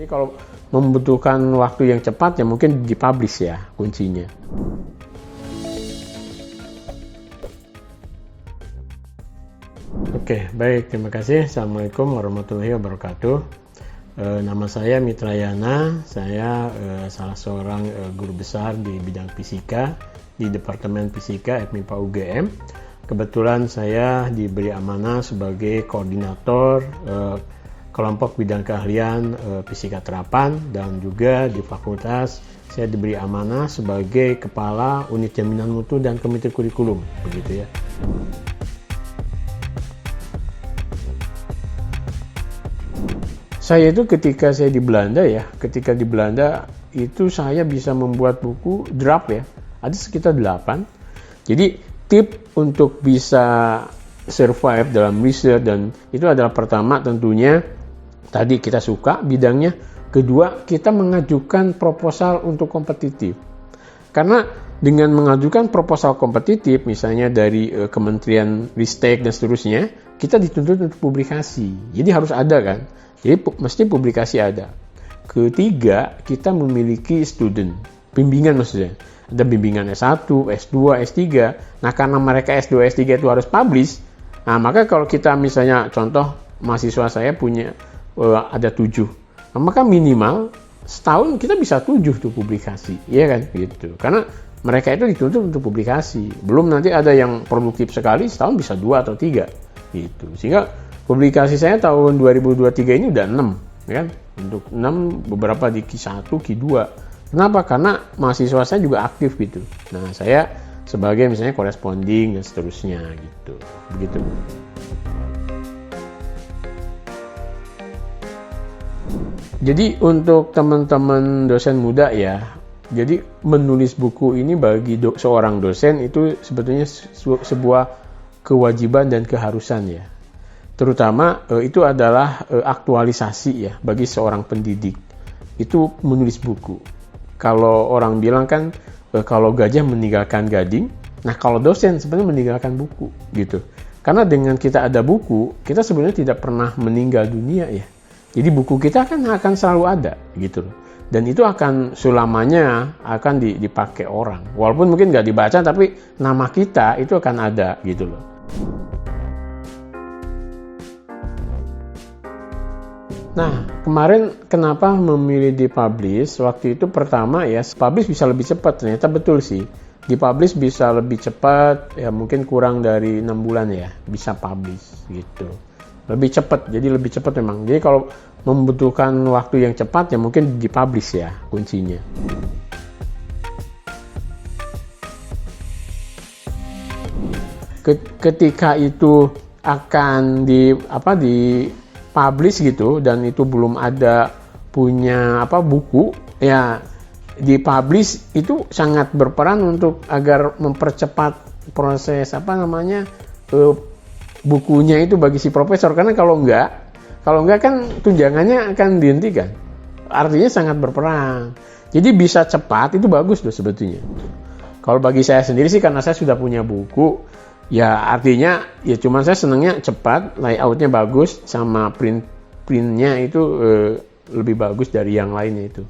Jadi kalau membutuhkan waktu yang cepat ya mungkin dipublish ya kuncinya. Oke, baik, terima kasih. Assalamualaikum warahmatullahi wabarakatuh. Nama saya Mitra Yana, saya salah seorang guru besar di bidang fisika di Departemen Fisika FMIPA UGM. Kebetulan saya diberi amanah sebagai koordinator kelompok bidang keahlian fisika terapan, dan juga di fakultas saya diberi amanah sebagai kepala unit jaminan mutu dan komite kurikulum, begitu ya. Saya itu ketika saya di Belanda itu saya bisa membuat buku draft ya, ada sekitar 8. Jadi tip untuk bisa survive dalam riset dan itu adalah pertama tentunya tadi kita suka bidangnya, kedua kita mengajukan proposal untuk kompetitif. Karena dengan mengajukan proposal kompetitif misalnya dari Kementerian Ristek dan seterusnya, kita dituntut untuk publikasi. Jadi harus ada kan. Jadi mesti publikasi ada. Ketiga, kita memiliki student, bimbingan maksudnya. Ada bimbingan S1, S2, S3. Nah, karena mereka S2, S3 itu harus publish, nah maka kalau kita misalnya contoh mahasiswa saya punya ada 7. Nah, maka minimal setahun kita bisa 7 tuh publikasi, iya kan gitu. Karena mereka itu dituntut untuk publikasi. Belum nanti ada yang produktif sekali setahun bisa 2 atau 3 gitu. Sehingga publikasi saya tahun 2023 ini udah 6, ya kan? Untuk 6 beberapa di Q1, Q2. Kenapa? Karena mahasiswa saya juga aktif gitu. Nah, saya sebagai misalnya corresponding dan seterusnya gitu. Begitu. Jadi untuk teman-teman dosen muda ya, jadi menulis buku ini bagi seorang dosen itu sebetulnya sebuah kewajiban dan keharusan ya. Terutama itu adalah aktualisasi ya bagi seorang pendidik. Itu menulis buku. Kalau orang bilang kan kalau gajah meninggalkan gading, nah kalau dosen sebenarnya meninggalkan buku gitu. Karena dengan kita ada buku, kita sebenarnya tidak pernah meninggal dunia ya. Jadi buku kita kan akan selalu ada gitu loh. Dan itu akan selamanya akan dipakai orang. Walaupun mungkin nggak dibaca tapi nama kita itu akan ada gitu loh. Nah, kemarin kenapa memilih dipublish? Waktu itu pertama ya, publish bisa lebih cepat, ternyata betul sih. Dipublish bisa lebih cepat, ya mungkin kurang dari 6 bulan ya, bisa publish gitu. Lebih cepat, jadi lebih cepat memang. Jadi kalau membutuhkan waktu yang cepat ya mungkin dipublish ya kuncinya. Ketika itu akan dipublish gitu dan itu belum ada punya buku ya, dipublish itu sangat berperan untuk agar mempercepat proses bukunya itu bagi si profesor, karena kalau enggak kan tunjangannya akan dihentikan. Artinya sangat berperan. Jadi bisa cepat itu bagus loh sebetulnya. Kalau bagi saya sendiri sih karena saya sudah punya buku, ya artinya ya cuman saya senangnya cepat, layoutnya bagus, sama printnya itu lebih bagus dari yang lainnya itu.